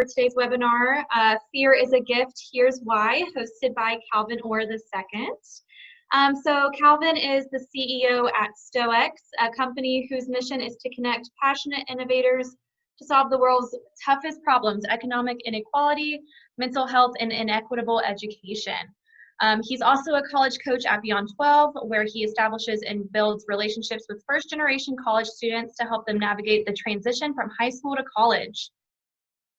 for today's webinar, Fear is a Gift, Here's Why, hosted by Clavin Orr II. So Clavin is the CEO at Stoëx, a company whose mission is to connect passionate innovators to solve the world's toughest problems: economic inequality, mental health, and inequitable education. He's also a college coach at Beyond 12, where he establishes and builds relationships with first-generation college students to help them navigate the transition from high school to college.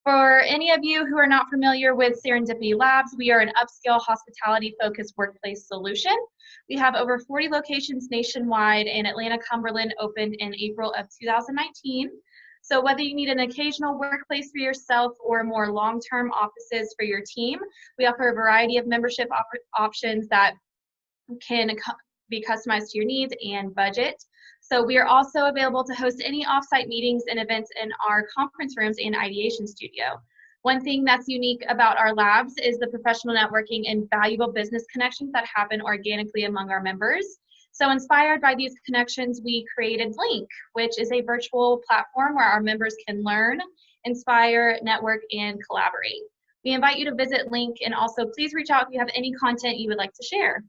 For any of you who are not familiar with Serendipity Labs, we are an upscale hospitality-focused workplace solution. We have over 40 locations nationwide, and Atlanta Cumberland opened in April of 2019. So whether you need an occasional workplace for yourself or more long-term offices for your team, we offer a variety of membership options that can be customized to your needs and budget. So we are also available to host any offsite meetings and events in our conference rooms and ideation studio. One thing that's unique about our labs is the professional networking and valuable business connections that happen organically among our members. So inspired by these connections, we created Link, which is a virtual platform where our members can learn, inspire, network, and collaborate. We invite you to visit Link, and also please reach out if you have any content you would like to share.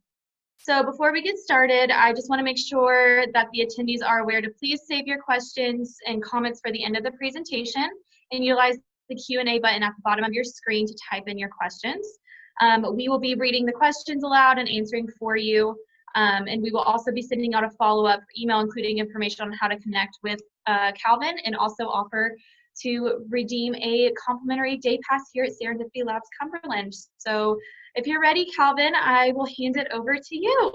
So before we get started, I just want to make sure that the attendees are aware to please save your questions and comments for the end of the presentation and utilize the Q&A button at the bottom of your screen to type in your questions. We will be reading the questions aloud and answering for you. And we will also be sending out a follow-up email including information on how to connect with Clavin, and also offer to redeem a complimentary day pass here at Serendipity Labs Cumberland. So if you're ready, Clavin, I will hand it over to you.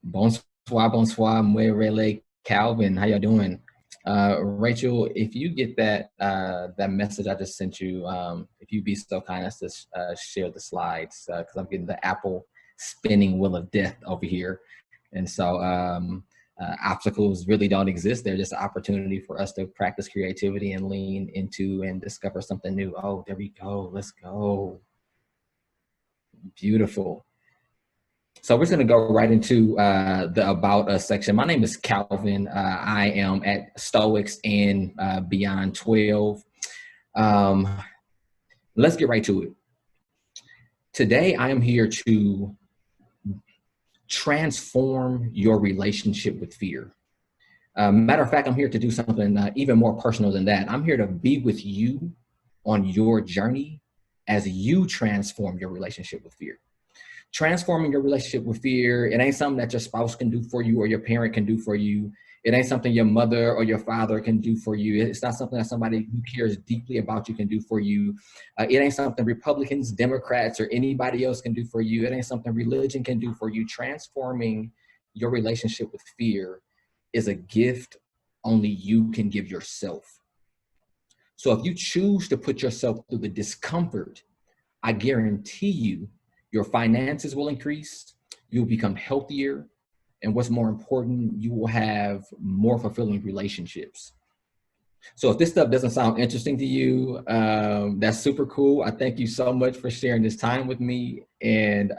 Bonsoir, muy rele, Clavin. How y'all doing? Rachel, if you get that that message I just sent you, if you'd be so kind as to share the slides, because I'm getting the Apple spinning wheel of death over here. And so obstacles really don't exist. They're just an opportunity for us to practice creativity and lean into and discover something new. Oh, there we go. Let's go. Beautiful. So we're just going to go right into the About Us section. My name is Clavin. I am at Stoëx and Beyond 12. Let's get right to it. Today, I am here to transform your relationship with fear. Matter of fact, I'm here to do something even more personal than that. I'm here to be with you on your journey as you transform your relationship with fear. Transforming your relationship with fear, it ain't something that your spouse can do for you or your parent can do for you. It ain't something your mother or your father can do for you. It's not something that somebody who cares deeply about you can do for you. It ain't something Republicans, Democrats, or anybody else can do for you. It ain't something religion can do for you. Transforming your relationship with fear is a gift only you can give yourself. So if you choose to put yourself through the discomfort, I guarantee you, your finances will increase, you'll become healthier, and what's more important, you will have more fulfilling relationships. So if this stuff doesn't sound interesting to you, that's super cool. I thank you so much for sharing this time with me, and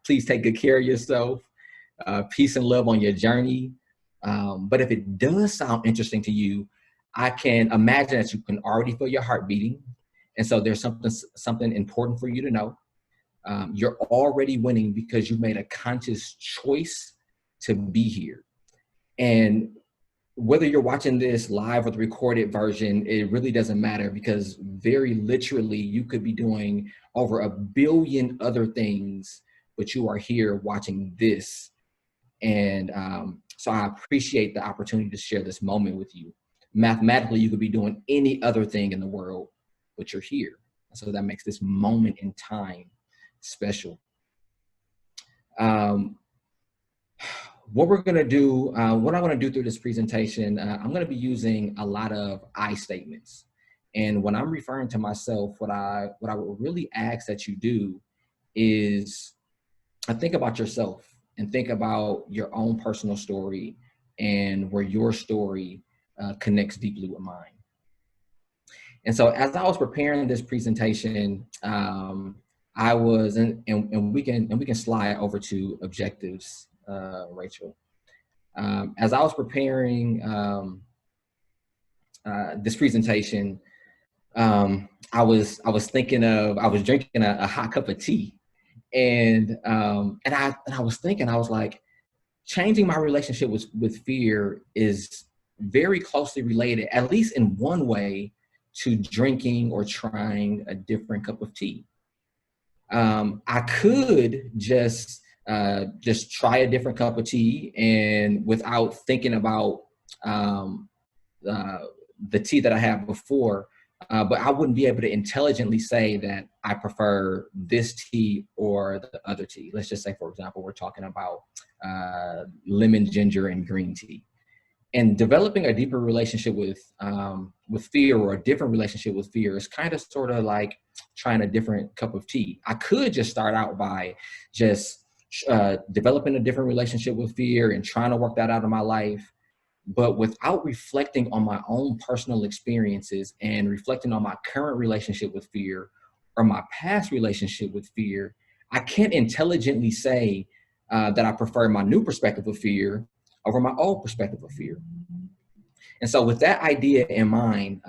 please take good care of yourself. Peace and love on your journey. But if it does sound interesting to you, I can imagine that you can already feel your heart beating. And so there's something important for you to know. You're already winning because you made a conscious choice to be here. And whether you're watching this live or the recorded version, it really doesn't matter, because very literally you could be doing over 1 billion other things, but you are here watching this. And so I appreciate the opportunity to share this moment with you. Mathematically, you could be doing any other thing in the world, but you're here. So that makes this moment in time special. What we're gonna do, what I wanna do through this presentation, I'm gonna be using a lot of I statements. And when I'm referring to myself, what I would really ask that you do is think about yourself and think about your own personal story and where your story connects deeply with mine. And so as I was preparing this presentation, I was, and we can slide over to objectives, Rachel. As I was preparing this presentation, I was drinking a hot cup of tea, and I was thinking, I was like, changing my relationship with fear is very closely related, at least in one way, to drinking or trying a different cup of tea. I could just try a different cup of tea, and without thinking about um, uh, the tea that I had before, but I wouldn't be able to intelligently say that I prefer this tea or the other tea. Let's just say, for example, we're talking about lemon, ginger, and green tea. And developing a deeper relationship with fear, or a different relationship with fear, is kind of sort of like trying a different cup of tea. I could just start out by just developing a different relationship with fear and trying to work that out in my life. But without reflecting on my own personal experiences and reflecting on my current relationship with fear or my past relationship with fear, I can't intelligently say that I prefer my new perspective of fear over my old perspective of fear. And so with that idea in mind,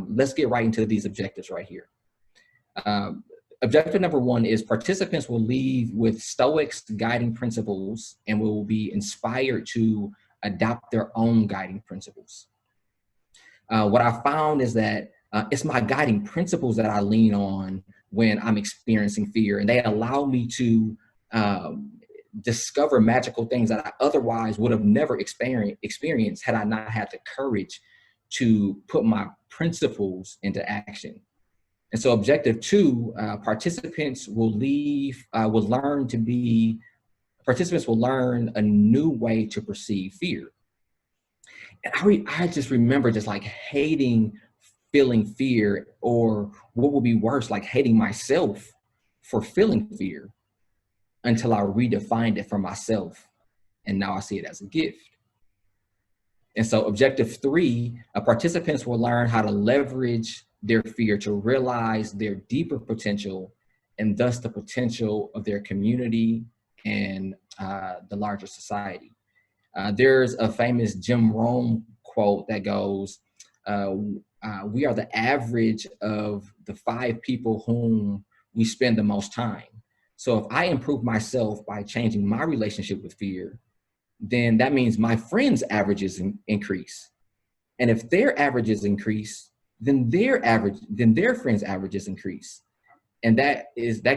let's get right into these objectives right here. Objective number one is participants will leave with Stoics guiding principles and will be inspired to adopt their own guiding principles. What I found is that it's my guiding principles that I lean on when I'm experiencing fear, and they allow me to discover magical things that I otherwise would have never experienced had I not had the courage to put my principles into action. And so objective two, participants will learn a new way to perceive fear. And I just remember just like hating feeling fear, or what would be worse, like hating myself for feeling fear, until I redefined it for myself. And now I see it as a gift. And so objective three, participants will learn how to leverage their fear to realize their deeper potential, and thus the potential of their community and the larger society. There's a famous Jim Rohn quote that goes, we are the average of the 5 people whom we spend the most time. So if I improve myself by changing my relationship with fear, then that means my friends' averages increase. And if their averages increase, then their friends' averages increase. And that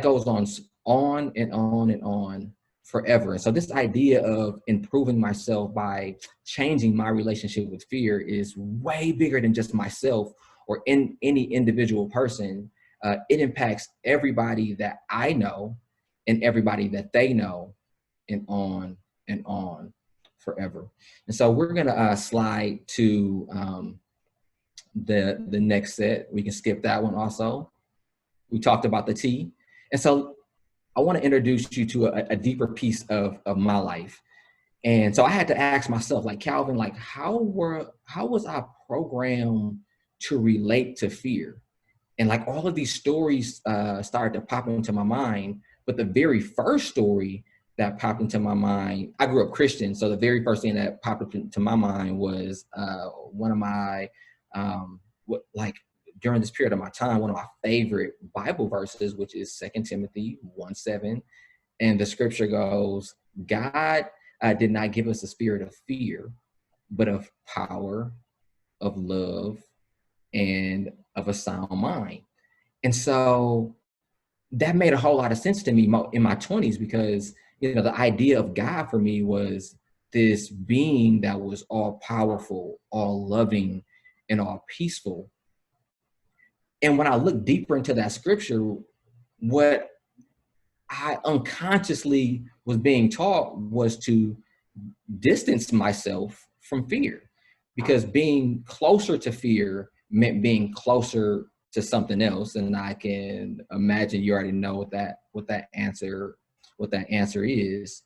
goes on and on and on forever. And so this idea of improving myself by changing my relationship with fear is way bigger than just myself or in any individual person. It impacts everybody that I know and everybody that they know, and on forever. And so we're gonna slide to the next set. We can skip that one also. We talked about the tea. And so I want to introduce you to a deeper piece of my life. And so I had to ask myself, like, Calvin, like, how was I programmed to relate to fear? And like all of these stories started to pop into my mind. But the very first story that popped into my mind, I grew up Christian. So the very first thing that popped into my mind was one of my, during this period of my time, one of my favorite Bible verses, which is 2 Timothy 1:7. And the scripture goes, God did not give us a spirit of fear, but of power, of love, and of a sound mind. And so that made a whole lot of sense to me in my 20s, because, you know, the idea of God for me was this being that was all powerful, all loving, and all peaceful. And when I look deeper into that scripture, what I unconsciously was being taught was to distance myself from fear, because being closer to fear meant being closer to something else. And I can imagine you already know what that answer is.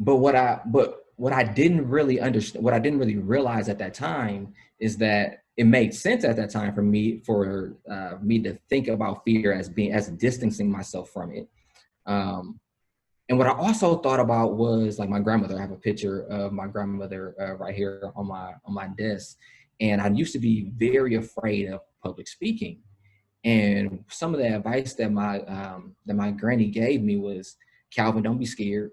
But what I didn't really understand, what I didn't really realize at that time, is that it made sense at that time for me to think about fear as distancing myself from it. And what I also thought about was like my grandmother. I have a picture of my grandmother right here on my desk. And I used to be very afraid of public speaking. And some of the advice that my granny gave me was, Calvin, don't be scared.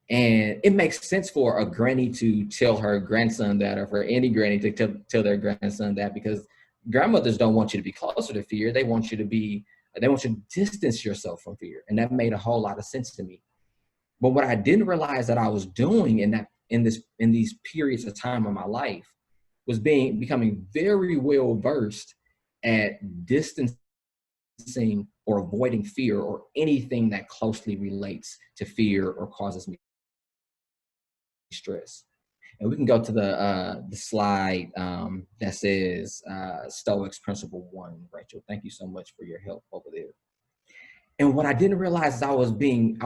And it makes sense for a granny to tell her grandson that, or for any granny to tell their grandson that, because grandmothers don't want you to be closer to fear. They want you to distance yourself from fear. And that made a whole lot of sense to me. But what I didn't realize that I was doing in these periods of time of my life was becoming very well versed at distancing or avoiding fear or anything that closely relates to fear or causes me stress. And we can go to the slide that says Stoics Principle 1, Rachel. Thank you so much for your help over there. And what I didn't realize is I was being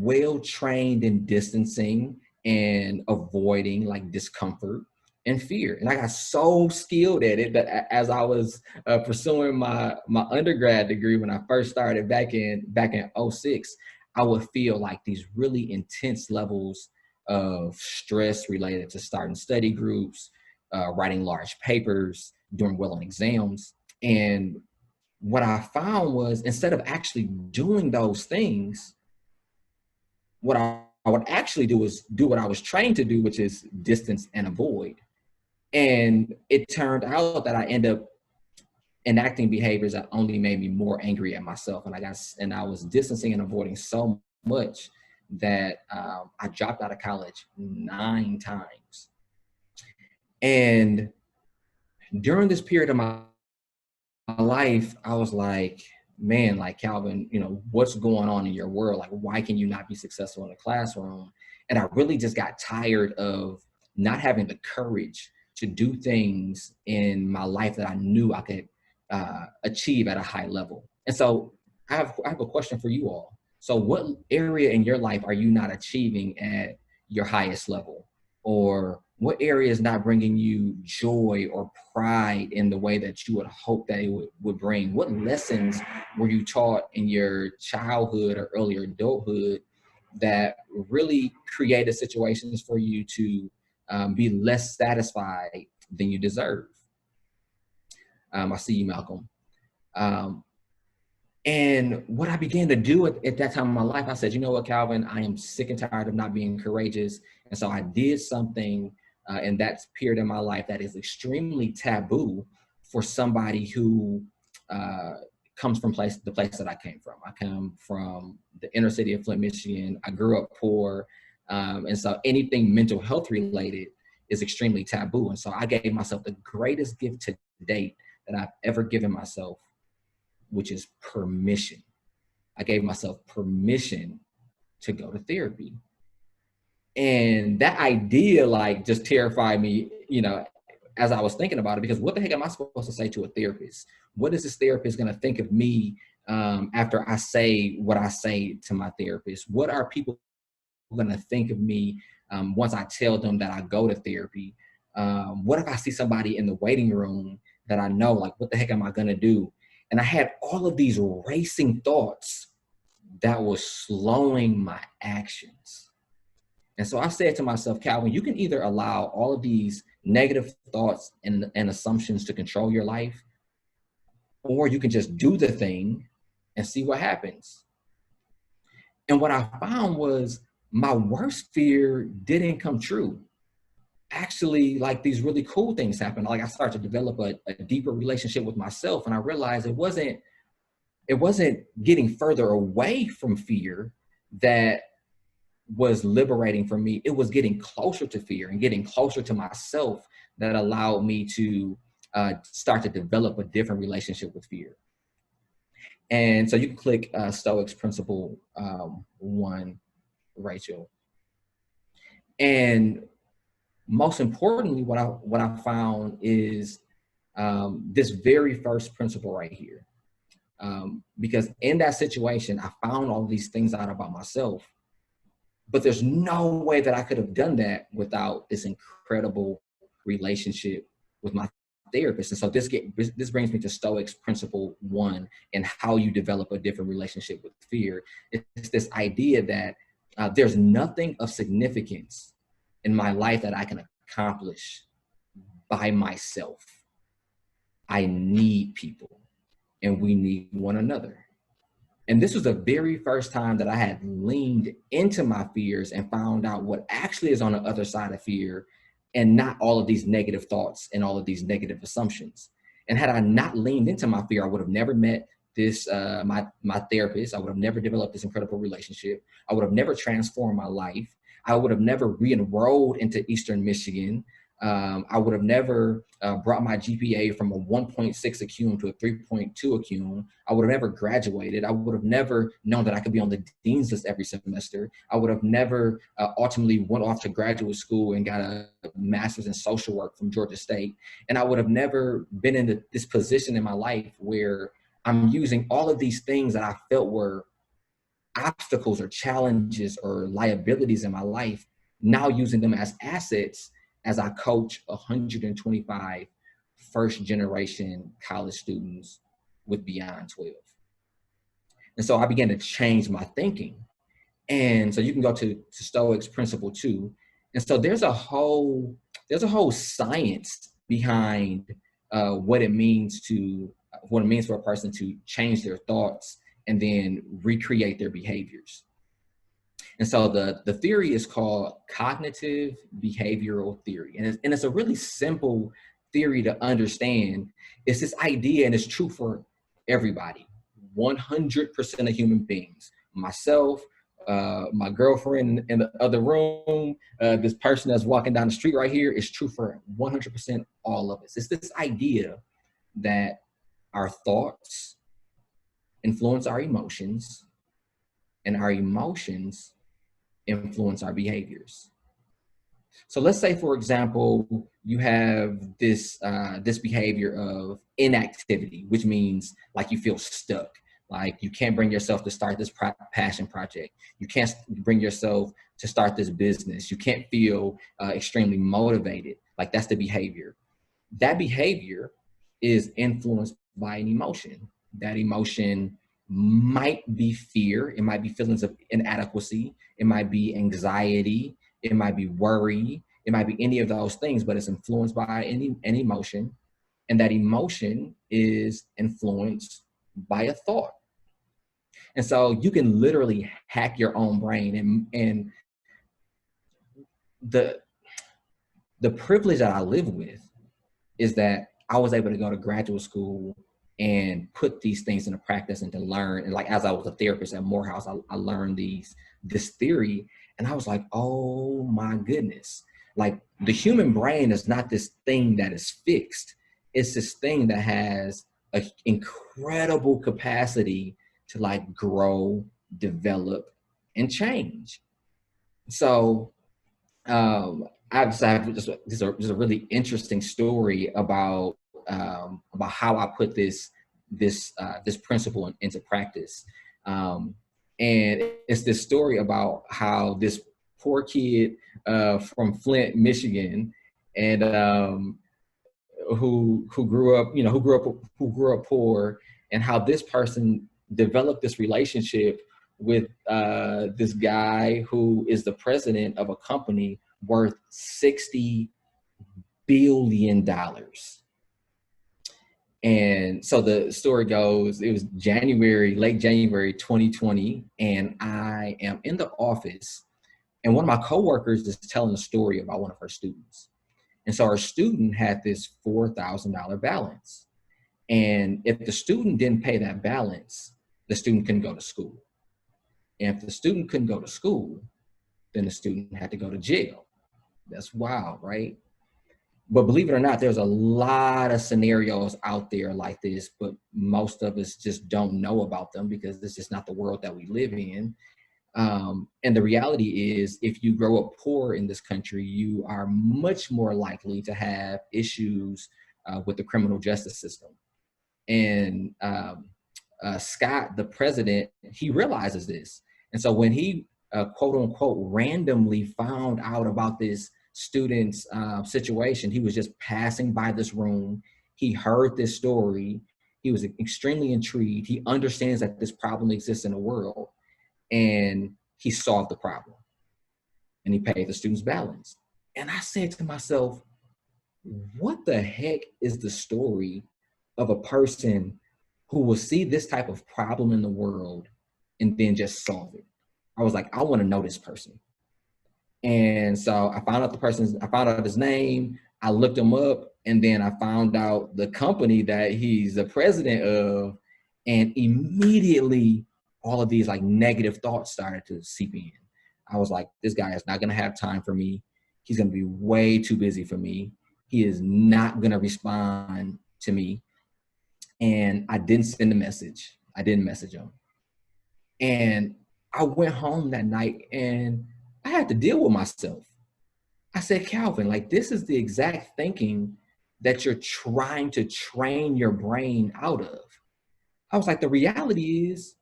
well trained in distancing and avoiding like discomfort and fear. And I got so skilled at it that as I was pursuing my undergrad degree, when I first started back in '06, I would feel like these really intense levels of stress related to starting study groups, writing large papers, doing well on exams. And what I found was, instead of actually doing those things, what I would actually do is do what I was trained to do, which is distance and avoid. And it turned out that I ended up enacting behaviors that only made me more angry at myself. And I was distancing and avoiding so much that I dropped out of college 9 times. And during this period of my life, I was like, man, like, Calvin, what's going on in your world? Like, why can you not be successful in the classroom? And I really just got tired of not having the courage to do things in my life that I knew I could achieve at a high level. And so I have a question for you all. So what area in your life are you not achieving at your highest level? Or what area is not bringing you joy or pride in the way that you would hope that it would bring? What lessons were you taught in your childhood or earlier adulthood that really created situations for you to be less satisfied than you deserve? I see you, Malcolm. And what I began to do at that time in my life, I said, you know what, Calvin, I am sick and tired of not being courageous. And so I did something in that period of my life that is extremely taboo for somebody who comes from the place that I came from. I come from the inner city of Flint, Michigan. I grew up poor. And so anything mental health related is extremely taboo. And so I gave myself the greatest gift to date that I've ever given myself, which is permission. I gave myself permission to go to therapy. And that idea just terrified me, as I was thinking about it, because what the heck am I supposed to say to a therapist? What is this therapist going to think of me after I say what I say to my therapist? What are people going to think of me once I tell them that I go to therapy? What if I see somebody in the waiting room that I know, what the heck am I going to do? And I had all of these racing thoughts that was slowing my actions. And so I said to myself, Calvin, you can either allow all of these negative thoughts and assumptions to control your life, or you can just do the thing and see what happens. And what I found was my worst fear didn't come true. Actually, these really cool things happened. I started to develop a deeper relationship with myself. And I realized it wasn't getting further away from fear that was liberating for me. It was getting closer to fear and getting closer to myself that allowed me to start to develop a different relationship with fear. And so you can click Stoics Principle 1, Rachel. And most importantly, what I found is this very first principle right here. Because in that situation, I found all these things out about myself, but there's no way that I could have done that without this incredible relationship with my therapist. And so this brings me to Stoics principle 1 and how you develop a different relationship with fear. It's this idea that there's nothing of significance in my life that I can accomplish by myself. I need people, and we need one another. And this was the very first time that I had leaned into my fears and found out what actually is on the other side of fear, and not all of these negative thoughts and all of these negative assumptions. And had I not leaned into my fear, I would have never met this, my therapist. I would have never developed this incredible relationship. I would have never transformed my life. I would have never re-enrolled into Eastern Michigan. I would have never brought my GPA from a 1.6 ACUM to a 3.2 ACUM. I would have never graduated. I would have never known that I could be on the dean's list every semester. I would have never ultimately went off to graduate school and got a master's in social work from Georgia State. And I would have never been in this position in my life where I'm using all of these things that I felt were obstacles or challenges or liabilities in my life, now using them as assets as I coach 125 first generation college students with Beyond 12. And so I began to change my thinking. And so you can go to Stoics principle 2. And so there's a whole science behind what it means for a person to change their thoughts and then recreate their behaviors. And so the theory is called cognitive behavioral theory. And it's a really simple theory to understand. It's this idea, and it's true for everybody, 100% of human beings, myself, my girlfriend in the other room, this person that's walking down the street right here, is true for 100% all of us. It's this idea that our thoughts influence our emotions, and our emotions influence our behaviors. So let's say, for example, you have this behavior of inactivity, which means like you feel stuck, like you can't bring yourself to start this passion project. You can't bring yourself to start this business. You can't feel extremely motivated. Like that's the behavior. That behavior is influenced by an emotion. That emotion might be fear. It might be feelings of inadequacy. It might be anxiety. It might be worry. It might be any of those things, but it's influenced by an emotion. And that emotion is influenced by a thought. And so you can literally hack your own brain. And the privilege that I live with is that I was able to go to graduate school and put these things into practice and to learn. And like, as I was a therapist at Morehouse, I learned this theory, and I was like, oh my goodness. Like, the human brain is not this thing that is fixed. It's this thing that has an incredible capacity to like grow, develop, and change. So this is a really interesting story about how I put this principle into practice. And it's this story about how this poor kid from Flint, Michigan, and who grew up poor, and how this person developed this relationship with this guy who is the president of a company worth $60 billion. And so the story goes, it was late January 2020, and I am in the office, and one of my coworkers is telling a story about one of her students. And so our student had this $4,000 balance. And if the student didn't pay that balance, the student couldn't go to school. And if the student couldn't go to school, then the student had to go to jail. That's wild, right? But believe it or not, there's a lot of scenarios out there like this, but most of us just don't know about them because it's just not the world that we live in. And the reality is, if you grow up poor in this country, you are much more likely to have issues with the criminal justice system. And Scott, the president, he realizes this. And so when he, quote unquote, randomly found out about this student's situation, he was just passing by this room. he heard this story. He was extremely intrigued. He understands that this problem exists in the world, and he solved the problem, and he paid the students balance. And I said to myself, what the heck is the story of a person who will see this type of problem in the world and then just solve it? I was like, I want to know this person. And so I found out his name, I looked him up, and then I found out the company that he's the president of, and immediately all of these like negative thoughts started to seep in. I was like, this guy is not going to have time for me. He's going to be way too busy for me. He is not going to respond to me. And I didn't send a message. I didn't message him. And I went home that night and I had to deal with myself. I said, Calvin, like, this is the exact thinking that you're trying to train your brain out of. I was like, the reality is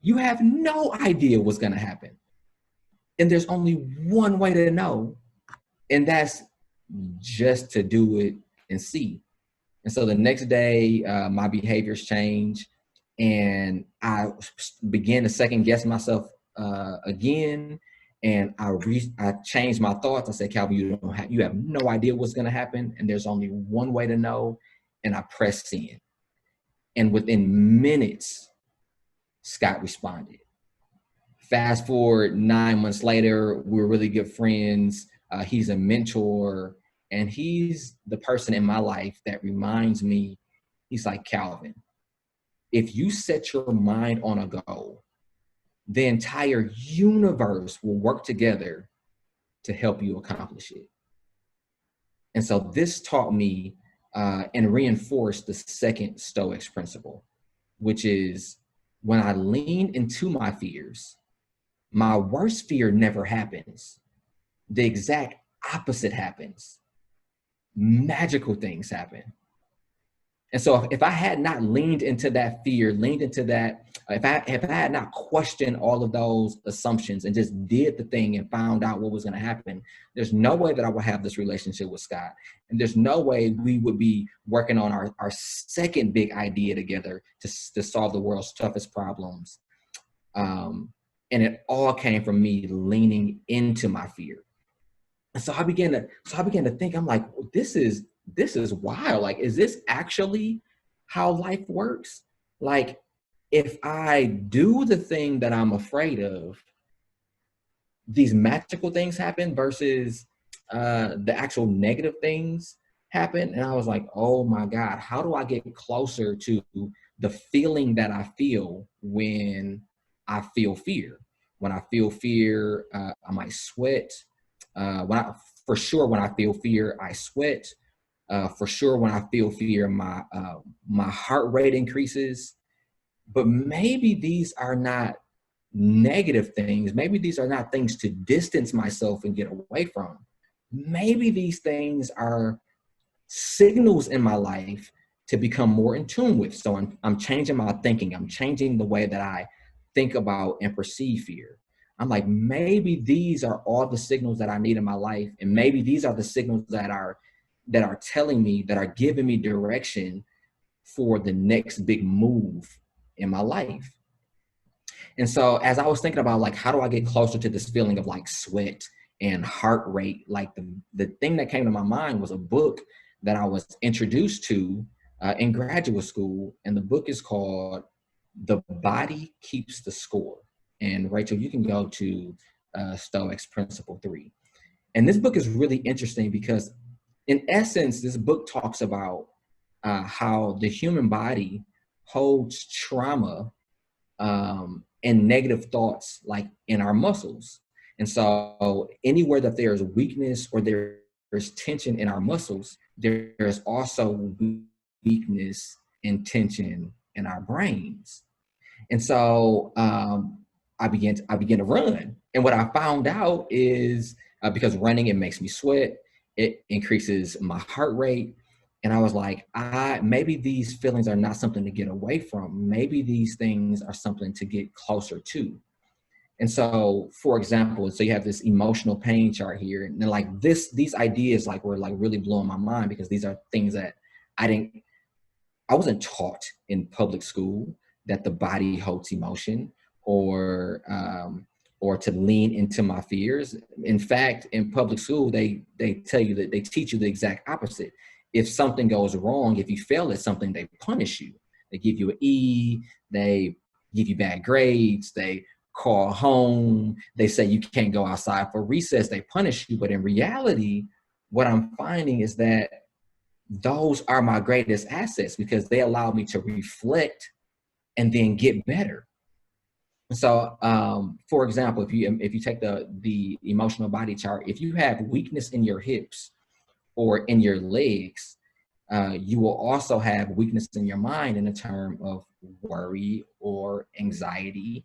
you have no idea what's going to happen. And there's only one way to know, and that's just to do it and see. And so the next day, my behaviors changed, and I began to second guess myself again. And I changed my thoughts. I said, Calvin, you have no idea what's going to happen, and there's only one way to know. And I pressed send. And within minutes, Scott responded. Fast forward 9 months later, we're really good friends. He's a mentor, and he's the person in my life that reminds me, he's like, Calvin, if you set your mind on a goal, the entire universe will work together to help you accomplish it. And so this taught me and reinforced the second Stoics principle, which is when I lean into my fears, my worst fear never happens. The exact opposite happens. Magical things happen. And so if I had not leaned into that fear, if I had not questioned all of those assumptions and just did the thing and found out what was going to happen, there's no way that I would have this relationship with Scott. And there's no way we would be working on our second big idea together to solve the world's toughest problems. And it all came from me leaning into my fear. And so I began to think, I'm like, this is wild. Like, is this actually how life works? Like, if I do the thing that I'm afraid of, these magical things happen versus the actual negative things happen. And I was like, oh my God, how do I get closer to the feeling that I feel when I feel fear? When I feel fear, I might sweat. When I feel fear, I sweat. For sure, when I feel fear, my heart rate increases. But maybe these are not negative things. Maybe these are not things to distance myself and get away from. Maybe these things are signals in my life to become more in tune with. So I'm changing my thinking. I'm changing the way that I think about and perceive fear. I'm like, maybe these are all the signals that I need in my life. And maybe these are the signals that are telling me, that are giving me direction for the next big move in my life. And so as I was thinking about, like, how do I get closer to this feeling of like sweat and heart rate? Like the thing that came to my mind was a book that I was introduced to in graduate school. And the book is called The Body Keeps the Score. And Rachel, you can go to Stoics Principle 3. And this book is really interesting because in essence, this book talks about how the human body holds trauma and negative thoughts like in our muscles. And so anywhere that there's weakness or there's tension in our muscles, there's also weakness and tension in our brains. And so I began to run. And what I found out is because running, it makes me sweat, it increases my heart rate. And I was like, maybe these feelings are not something to get away from. Maybe these things are something to get closer to. And so, for example, so you have this emotional pain chart here, and then like these ideas like were like really blowing my mind because these are things that I didn't I wasn't taught in public school that the body holds emotion, or to lean into my fears. In fact, in public school, they tell you that they teach you the exact opposite. If something goes wrong, if you fail at something, they punish you. They give you an E, they give you bad grades, they call home, they say you can't go outside for recess, they punish you. But in reality, what I'm finding is that those are my greatest assets, because they allow me to reflect and then get better. So, for example, if you take the emotional body chart, if you have weakness in your hips or in your legs, you will also have weakness in your mind in the term of worry or anxiety,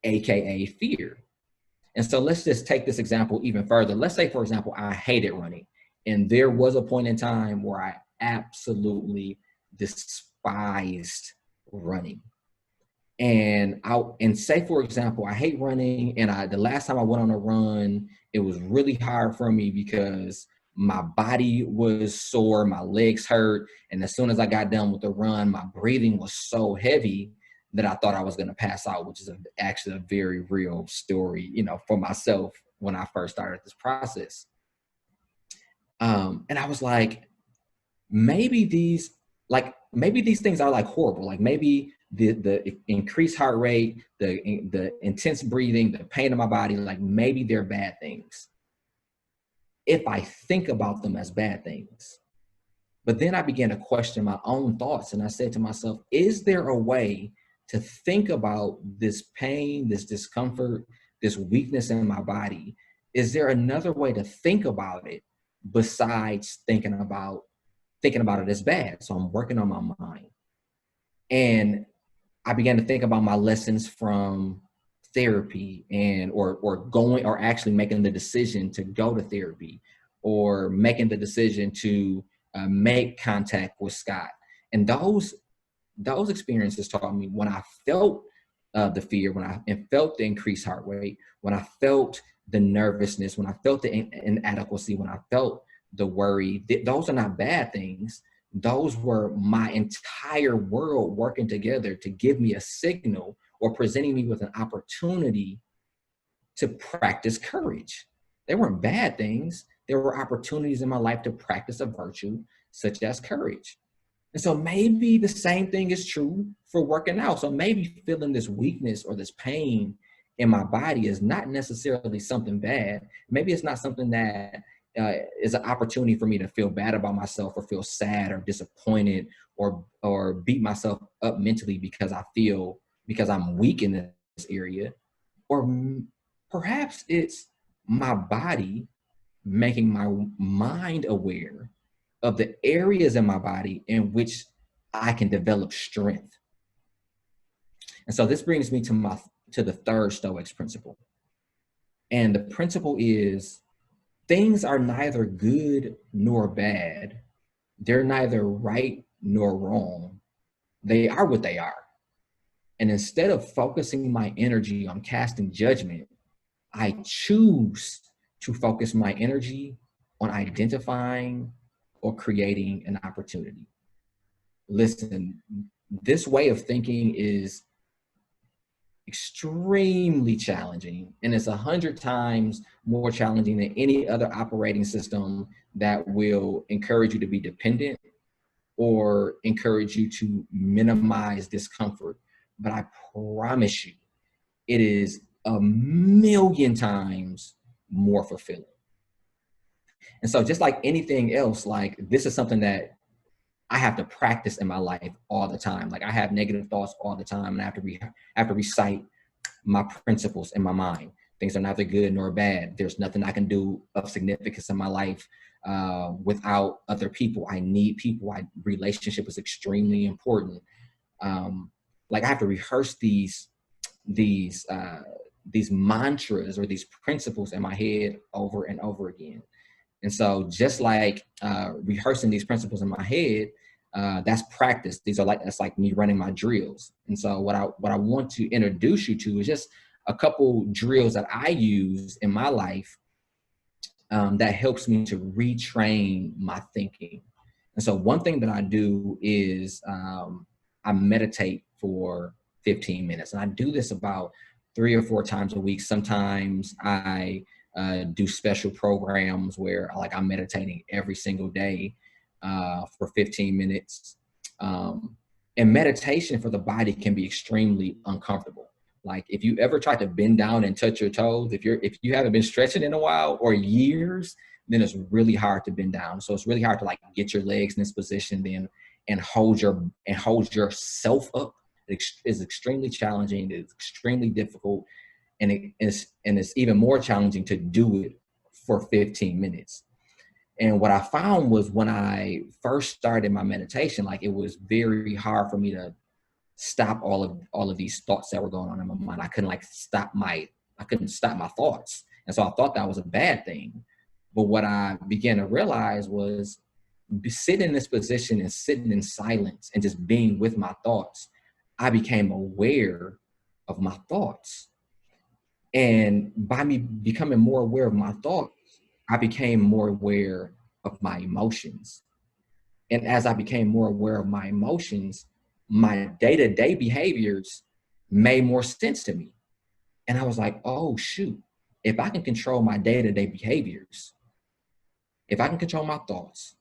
aka fear. And so let's just take this example even further. Let's say, for example, I hated running, and there was a point in time where I absolutely despised running. And say, for example, I hate running, and the last time I went on a run, it was really hard for me because my body was sore, my legs hurt, and as soon as I got done with the run, my breathing was so heavy that I thought I was going to pass out, which is actually a very real story, for myself when I first started this process. And I was like, maybe these things are like horrible. Like maybe the increased heart rate, the intense breathing, the pain in my body, like maybe they're bad things if I think about them as bad things. But then I began to question my own thoughts, and I said to myself, is there a way to think about this pain, this discomfort, this weakness in my body? Is there another way to think about it besides thinking about it as bad? So I'm working on my mind. And I began to think about my lessons from therapy, or actually making the decision to go to therapy, or making the decision to make contact with Scott. And those experiences taught me, when I felt the fear, when I felt the increased heart rate, when I felt the nervousness, when I felt the inadequacy, when I felt the worry, those are not bad things. Those were my entire world working together to give me a signal, or presenting me with an opportunity to practice courage. They weren't bad things. There were opportunities in my life to practice a virtue such as courage. And so maybe the same thing is true for working out. So maybe feeling this weakness or this pain in my body is not necessarily something bad. Maybe it's not something that is an opportunity for me to feel bad about myself, or feel sad or disappointed, or beat myself up mentally because I'm weak in this area. Or perhaps it's my body making my mind aware of the areas in my body in which I can develop strength. And so this brings me to the third Stoics principle. And the principle is, things are neither good nor bad. They're neither right nor wrong. They are what they are. And instead of focusing my energy on casting judgment, I choose to focus my energy on identifying or creating an opportunity. Listen, this way of thinking is extremely challenging, and it's 100 times more challenging than any other operating system that will encourage you to be dependent or encourage you to minimize discomfort. But I promise you, it is 1,000,000 times more fulfilling. And so just like anything else, like this is something that I have to practice in my life all the time. Like I have negative thoughts all the time, and I have to recite my principles in my mind. Things are neither good nor bad. There's nothing I can do of significance in my life without other people. I need people. Relationship is extremely important. Like I have to rehearse these mantras or these principles in my head over and over again. And so just like rehearsing these principles in my head, that's practice. That's like me running my drills. And so what I want to introduce you to is just a couple drills that I use in my life that helps me to retrain my thinking. And so one thing that I do is I meditate for 15 minutes. And I do this about 3 or 4 times a week. Sometimes I do special programs where I'm meditating every single day for 15 minutes. And meditation for the body can be extremely uncomfortable. Like if you ever try to bend down and touch your toes, if you haven't been stretching in a while or years, then it's really hard to bend down. So it's really hard to get your legs in this position then and hold yourself up. It is extremely challenging. It's extremely difficult. And it's even more challenging to do it for 15 minutes. And what I found was when I first started my meditation, it was very hard for me to stop all of these thoughts that were going on in my mind. I couldn't stop my thoughts. And so I thought that was a bad thing. But what I began to realize was sitting in this position and sitting in silence and just being with my thoughts, I became aware of my thoughts. And by me becoming more aware of my thoughts, I became more aware of my emotions. And as I became more aware of my emotions, my day-to-day behaviors made more sense to me. And I was like, oh, shoot, if I can control my day-to-day behaviors, if I can control my thoughts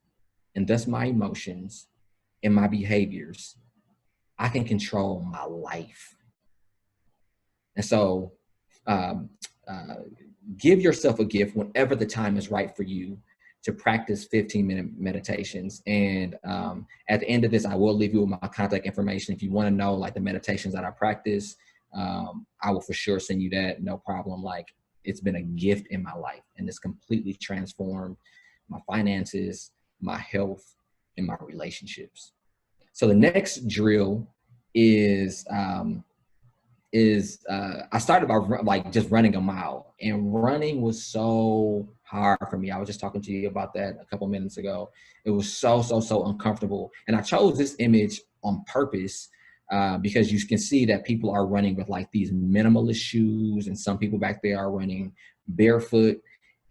and thus my emotions and my behaviors, I can control my life. And so give yourself a gift whenever the time is right for you to practice 15-minute meditations. And at the end of this, I will leave you with my contact information. If you want to know the meditations that I practice, I will for sure send you that, no problem. It's been a gift in my life, and it's completely transformed my finances, my health, and my relationships. So the next drill is I started by just running a mile, and running was so hard for me. I was just talking to you about that a couple minutes ago. It was so uncomfortable. And I chose this image on purpose because you can see that people are running with these minimalist shoes, and some people back there are running barefoot.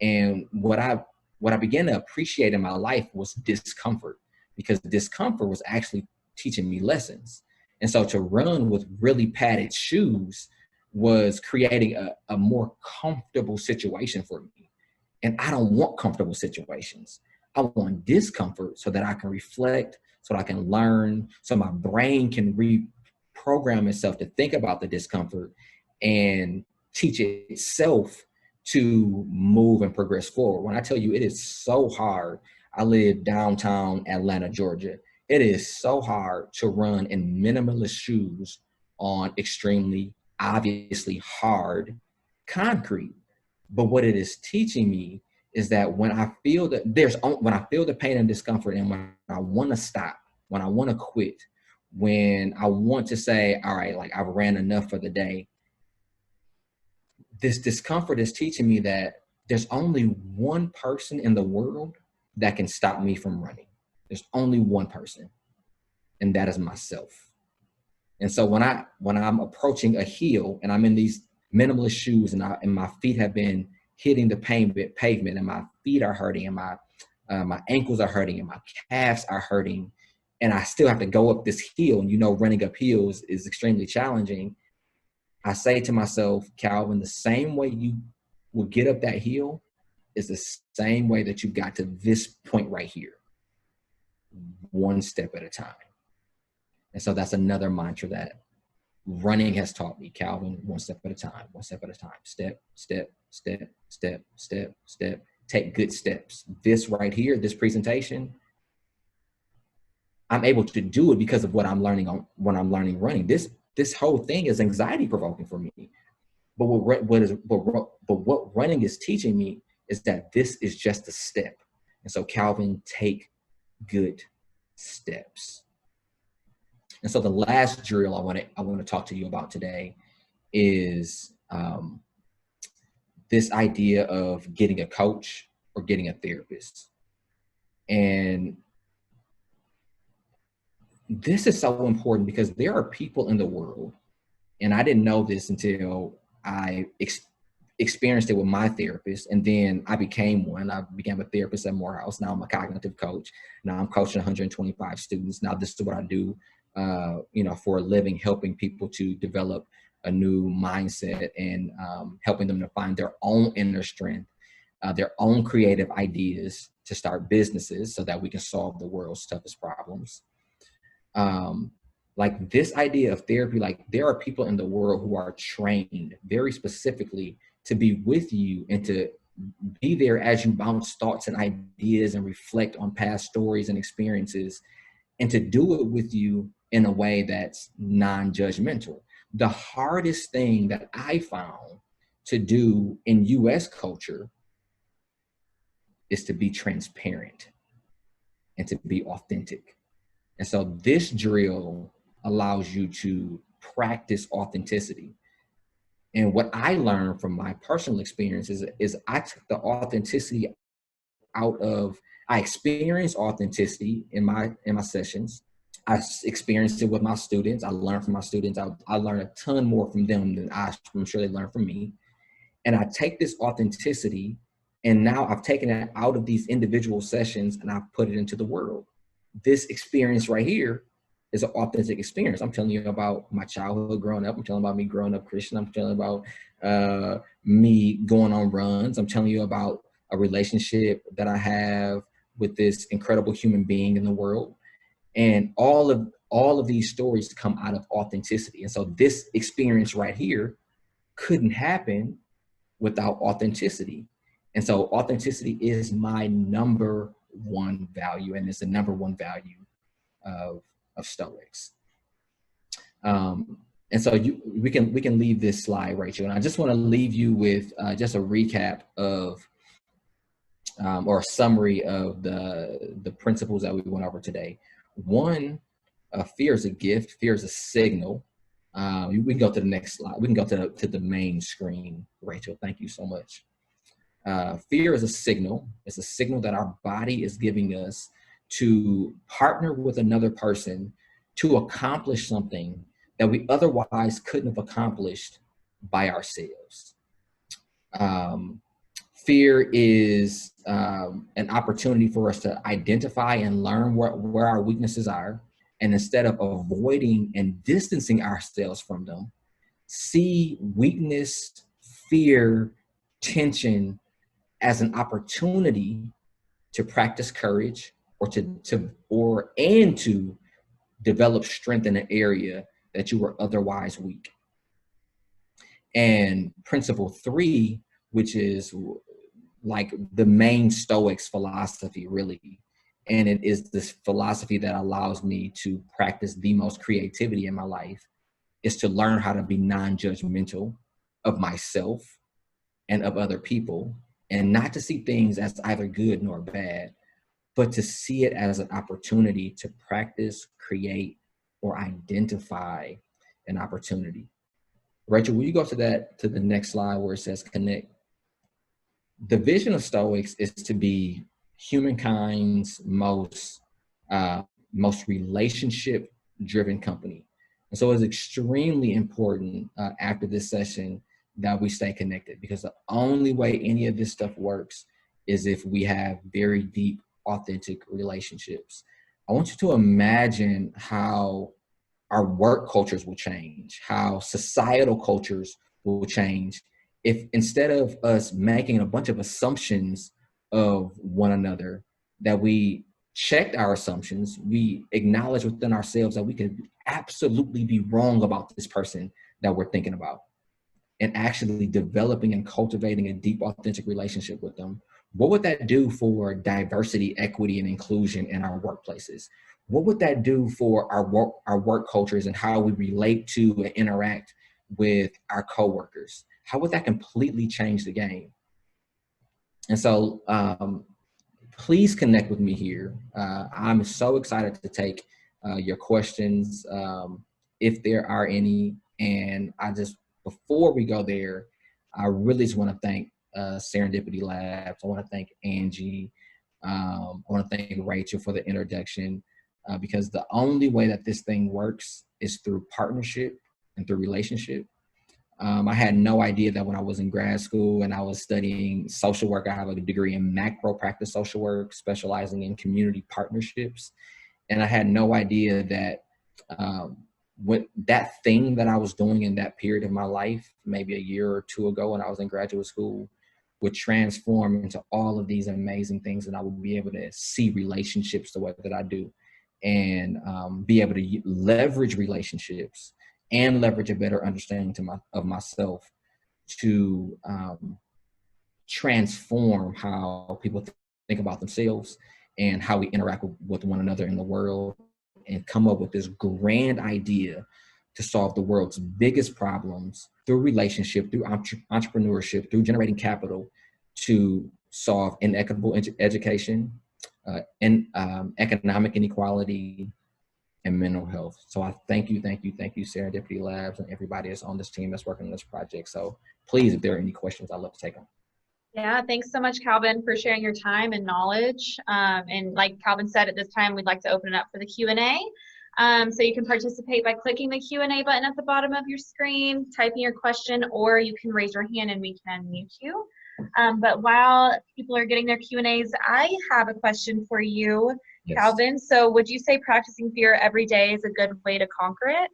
And what I began to appreciate in my life was discomfort, because discomfort was actually teaching me lessons. And so to run with really padded shoes was creating a more comfortable situation for me. And I don't want comfortable situations. I want discomfort so that I can reflect, so that I can learn, so my brain can reprogram itself to think about the discomfort and teach itself to move and progress forward. When I tell you it is so hard, I live downtown Atlanta, Georgia. It is so hard to run in minimalist shoes on extremely, obviously hard concrete. But what it is teaching me is that when I feel the pain and discomfort, and when I want to stop, when I want to quit, when I want to say, all right, I've ran enough for the day, this discomfort is teaching me that there's only one person in the world that can stop me from running. There's only one person, and that is myself. And so when I'm approaching a hill and I'm in these minimalist shoes and my feet have been hitting the pavement, and my feet are hurting, and my ankles are hurting, and my calves are hurting, and I still have to go up this hill, and running up hills is extremely challenging. I say to myself, Calvin, the same way you will get up that hill is the same way that you got to this point right here, one step at a time. And so that's another mantra that running has taught me, Calvin, one step at a time, one step at a time, step, step, step, step, step, step, take good steps. This right here, this presentation, I'm able to do it because of what I'm learning running. This whole thing is anxiety provoking for me. But what running is teaching me is that this is just a step. And so, Calvin, take good steps. And so the last drill I want to talk to you about today is this idea of getting a coach or getting a therapist. And this is so important because there are people in the world, and I didn't know this until I experienced it with my therapist, and then I became one. I became a therapist at Morehouse. Now I'm a cognitive coach. Now I'm coaching 125 students. Now this is what I do, for a living, helping people to develop a new mindset and helping them to find their own inner strength, their own creative ideas to start businesses so that we can solve the world's toughest problems. Like this idea of therapy, like there are people in the world who are trained very specifically to be with you and to be there as you bounce thoughts and ideas and reflect on past stories and experiences, and to do it with you in a way that's non-judgmental. The hardest thing that I found to do in US culture is to be transparent and to be authentic. And so this drill allows you to practice authenticity. And what I learned from my personal experiences is I took the authenticity out of, I experienced authenticity in my sessions. I experienced it with my students. I learned from my students. I learned a ton more from them than I'm sure they learned from me. And I take this authenticity, and now I've taken it out of these individual sessions and I've put it into the world. This experience right here is an authentic experience. I'm telling you about my childhood growing up. I'm telling about me growing up Christian. I'm telling about me going on runs. I'm telling you about a relationship that I have with this incredible human being in the world. And all of these stories come out of authenticity. And so this experience right here couldn't happen without authenticity. And so authenticity is my number one value, and it's the number one value of Stoics. And so we can leave this slide, Rachel. And I just want to leave you with just a recap of or a summary of the principles that we went over today. One, fear is a gift. Fear is a signal. We can go to the next slide. We can go to the main screen, Rachel. Thank you so much. Fear is a signal. It's a signal that our body is giving us to partner with another person to accomplish something that we otherwise couldn't have accomplished by ourselves. Fear is an opportunity for us to identify and learn where our weaknesses are. And instead of avoiding and distancing ourselves from them, see weakness, fear, tension as an opportunity to practice courage or to develop strength in an area that you were otherwise weak. And principle 3, which is like the main Stoics philosophy, really. And it is this philosophy that allows me to practice the most creativity in my life, is to learn how to be non-judgmental of myself and of other people, and not to see things as either good nor bad, but to see it as an opportunity to practice, create, or identify an opportunity. Rachel, will you go to the next slide where it says connect? The vision of Stoics is to be humankind's most relationship-driven company. And so it's extremely important after this session that we stay connected, because the only way any of this stuff works is if we have very deep, authentic relationships. I want you to imagine how our work cultures will change, how societal cultures will change if instead of us making a bunch of assumptions of one another, that we checked our assumptions, we acknowledge within ourselves that we could absolutely be wrong about this person that we're thinking about, and actually developing and cultivating a deep, authentic relationship with them. What would that do for diversity, equity, and inclusion in our workplaces? What would that do for our work cultures and how we relate to and interact with our coworkers? How would that completely change the game? And so please connect with me here. I'm so excited to take your questions, if there are any. And before we go there, I really just want to thank Serendipity Labs. I want to thank Angie. I want to thank Rachel for the introduction, because the only way that this thing works is through partnership and through relationship. I had no idea that when I was in grad school and I was studying social work, I have a degree in macro practice social work, specializing in community partnerships. And I had no idea that what that thing that I was doing in that period of my life, maybe a year or two ago when I was in graduate school, would transform into all of these amazing things, and I would be able to see relationships the way that I do, and be able to leverage relationships and leverage a better understanding of myself to transform how people think about themselves and how we interact with one another in the world, and come up with this grand idea to solve the world's biggest problems through relationship, through entrepreneurship, through generating capital to solve inequitable education, and economic inequality, and mental health. So I thank you, Serendipity Labs, and everybody that's on this team that's working on this project. So please, if there are any questions, I'd love to take them. Yeah, thanks so much, Calvin, for sharing your time and knowledge. And like Calvin said, at this time, we'd like to open it up for the Q&A. So you can participate by clicking the Q&A button at the bottom of your screen, typing your question, or you can raise your hand and we can mute you. But while people are getting their Q&As, I have a question for you, Yes. Calvin. So would you say practicing fear every day is a good way to conquer it?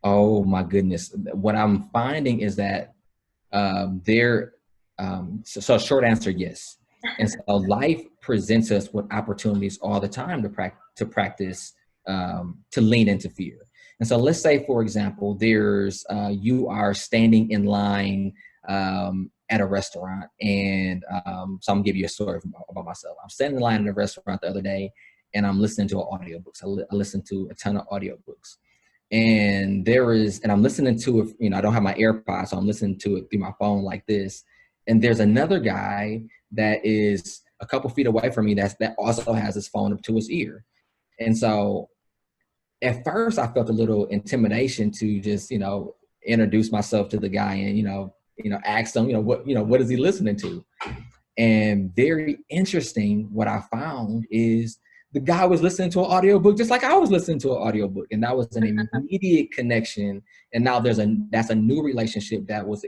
Oh my goodness. What I'm finding is that so short answer, yes. And so life presents us with opportunities all the time to practice, to lean into fear. And so let's say, for example, you are standing in line at a restaurant, and so I'm gonna give you a story about myself. I'm standing in line at a restaurant the other day, and I'm listening to audiobooks. I listen to a ton of audiobooks. And I'm listening to it, I don't have my AirPods, so I'm listening to it through my phone like this. And there's another guy that is a couple feet away from me that also has his phone up to his ear. And so at first I felt a little intimidation to just, introduce myself to the guy and, ask him, what is he listening to? And very interesting, what I found is the guy was listening to an audiobook just like I was listening to an audiobook. And that was an immediate connection. And now that's a new relationship that was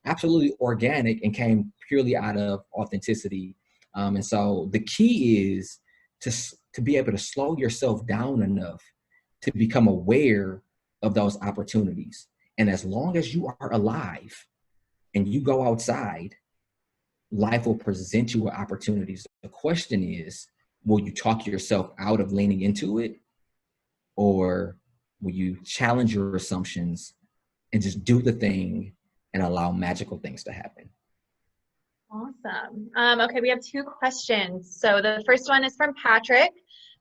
absolutely organic and came purely out of authenticity. And so the key is to be able to slow yourself down enough to become aware of those opportunities. And as long as you are alive and you go outside, life will present you with opportunities. The question is, will you talk yourself out of leaning into it? Or will you challenge your assumptions and just do the thing and allow magical things to happen? Awesome. Okay, we have two questions. So the first one is from Patrick,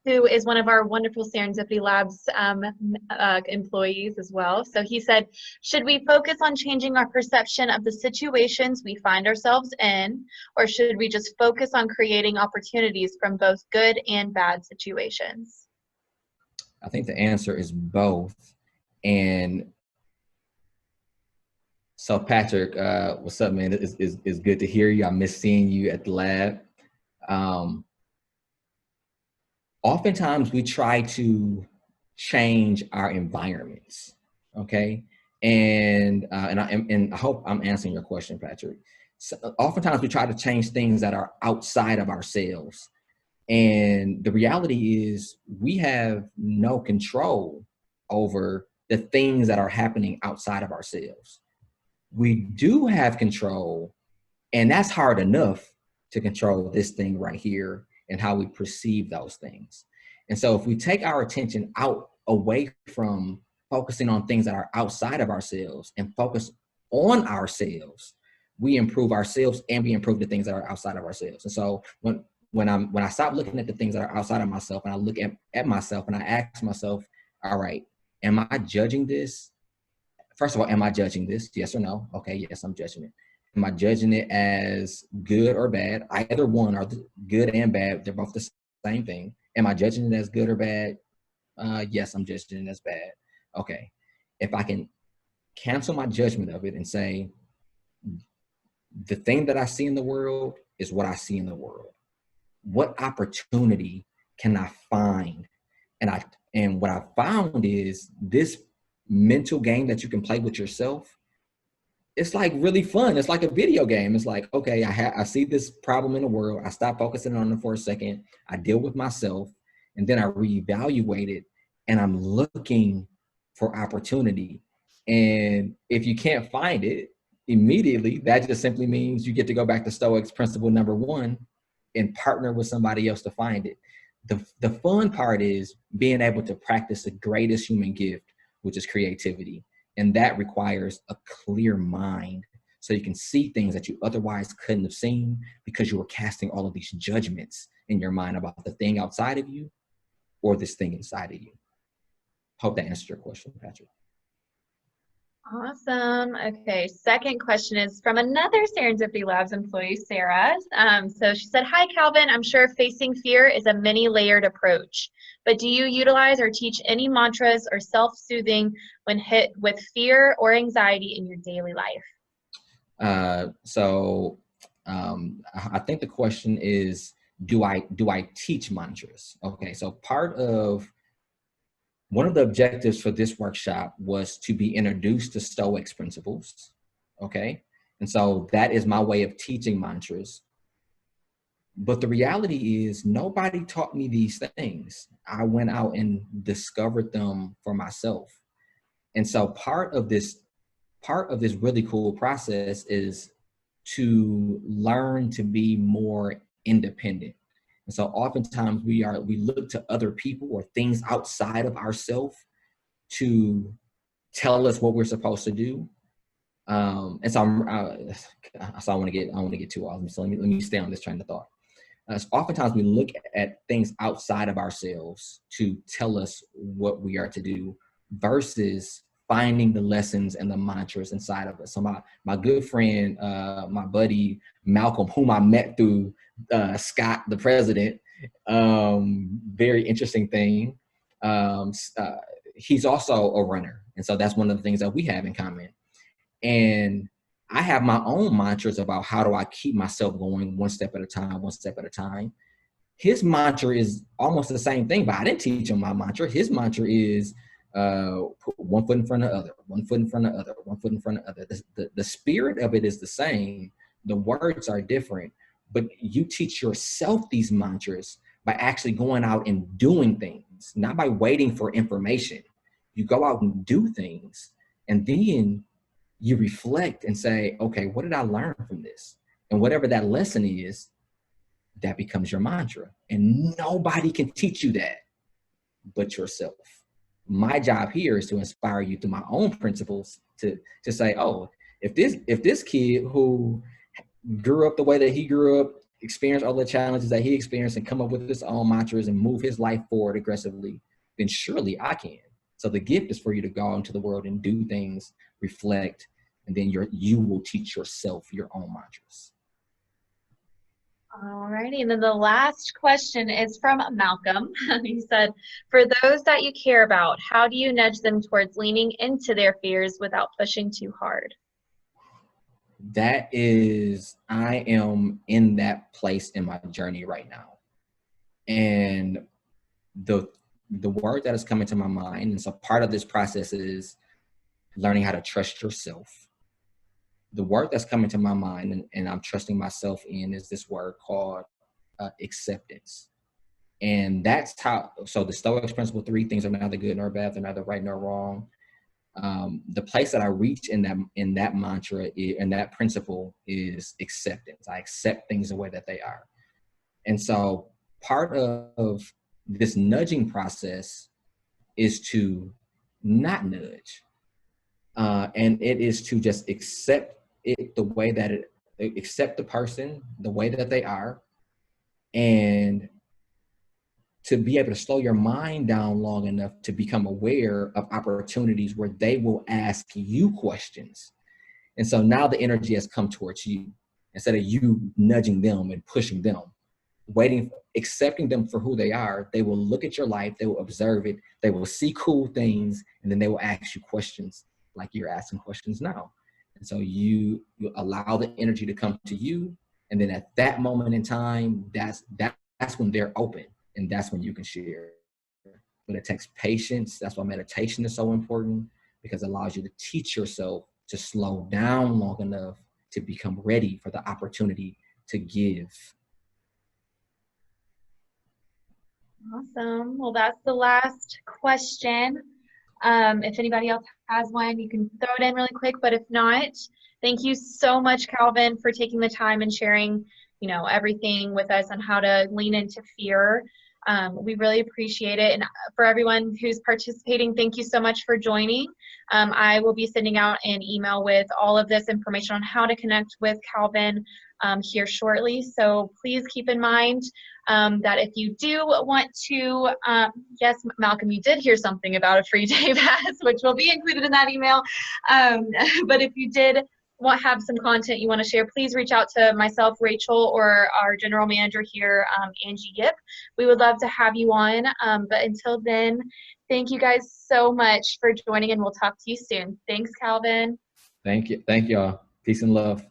who is one of our wonderful Serendipity Labs employees as well. So he said, should we focus on changing our perception of the situations we find ourselves in, or should we just focus on creating opportunities from both good and bad situations? I think the answer is both. And so Patrick, what's up, man? It's good to hear you. I miss seeing you at the lab. Oftentimes we try to change our environments, okay? And I hope I'm answering your question, Patrick. So oftentimes we try to change things that are outside of ourselves. And the reality is we have no control over the things that are happening outside of ourselves. We do have control, and that's hard enough to control this thing right here and how we perceive those things. And so if we take our attention away from focusing on things that are outside of ourselves and focus on ourselves, we improve ourselves and we improve the things that are outside of ourselves. And so when I stop looking at the things that are outside of myself and I look at myself and I ask myself, all right, am I judging this? First of all, am I judging this? Yes or no? Okay, yes, I'm judging it. Am I judging it as good or bad? Either one are good and bad. They're both the same thing. Am I judging it as good or bad? Yes, I'm judging it as bad. Okay. If I can cancel my judgment of it and say, the thing that I see in the world is what I see in the world. What opportunity can I find? And what I found is this mental game that you can play with yourself it's like really fun. It's like a video game. It's like, okay, I see this problem in the world. I stop focusing on it for a second. I deal with myself, and then I reevaluate it, and I'm looking for opportunity. And if you can't find it immediately, that just simply means you get to go back to Stoics principle number 1 and partner with somebody else to find it. The fun part is being able to practice the greatest human gift, which is creativity. And that requires a clear mind so you can see things that you otherwise couldn't have seen because you were casting all of these judgments in your mind about the thing outside of you or this thing inside of you. Hope that answered your question, Patrick. Awesome. Okay, second question is from another Serendipity Labs employee, Sarah. So she said, hi, Calvin. I'm sure facing fear is a many-layered approach, but do you utilize or teach any mantras or self-soothing when hit with fear or anxiety in your daily life? I think the question is, do I teach mantras? Okay, so one of the objectives for this workshop was to be introduced to Stoics principles, okay? And so that is my way of teaching mantras. But the reality is nobody taught me these things. I went out and discovered them for myself. And so part of this really cool process is to learn to be more independent. And so oftentimes we look to other people or things outside of ourselves to tell us what we're supposed to do. And so I want to get too off. So let me stay on this train of thought. So oftentimes we look at things outside of ourselves to tell us what we are to do versus finding the lessons and the mantras inside of us. So my good friend, my buddy Malcolm, whom I met through Scott, the president, very interesting thing. He's also a runner. And so that's one of the things that we have in common. And I have my own mantras about how do I keep myself going one step at a time, one step at a time. His mantra is almost the same thing, but I didn't teach him my mantra. His mantra is put one foot in front of the other, one foot in front of the other, one foot in front of the other. The spirit of it is the same. The words are different, but you teach yourself these mantras by actually going out and doing things, not by waiting for information. You go out and do things, and then you reflect and say, okay, what did I learn from this? And whatever that lesson is, that becomes your mantra. And nobody can teach you that but yourself. My job here is to inspire you through my own principles to say, oh, if this kid who grew up the way that he grew up, experienced all the challenges that he experienced and come up with his own mantras and move his life forward aggressively, then surely I can. So the gift is for you to go into the world and do things, reflect, and then you will teach yourself your own mantras. Alrighty, and then the last question is from Malcolm. He said, for those that you care about, how do you nudge them towards leaning into their fears without pushing too hard? I am in that place in my journey right now. And the word that is coming to my mind, and so part of this process is learning how to trust yourself. The word that's coming to my mind and I'm trusting myself in is this word called acceptance. And that's how, so the Stoics principle, 3 things are neither good nor bad, they're neither right nor wrong. The place that I reach in that mantra and that principle is acceptance. I accept things the way that they are. And so part of this nudging process is to not nudge. And it is to just accept it the way that accept the person the way that they are, and to be able to slow your mind down long enough to become aware of opportunities where they will ask you questions. And so now the energy has come towards you instead of you nudging them and pushing them, accepting them for who they are. They will look at your life, they will observe it, they will see cool things, and then they will ask you questions like you're asking questions now. And so you allow the energy to come to you. And then at that moment in time, that's when they're open, and that's when you can share. But it takes patience. That's why meditation is so important, because it allows you to teach yourself to slow down long enough to become ready for the opportunity to give. Awesome. Well, that's the last question. If anybody else has one, you can throw it in really quick, but if not, thank you so much, Clavin, for taking the time and sharing, everything with us on how to lean into fear. We really appreciate it. And for everyone who's participating, thank you so much for joining. I will be sending out an email with all of this information on how to connect with Clavin here shortly. So please keep in mind that if you do want to, yes, Malcolm, you did hear something about a free day pass, which will be included in that email. But if you did have some content you want to share, please reach out to myself, Rachel, or our general manager here, Angie Yip. We would love to have you on. But until then, thank you guys so much for joining, and we'll talk to you soon. Thanks, Clavin. Thank you. Thank y'all. Peace and love.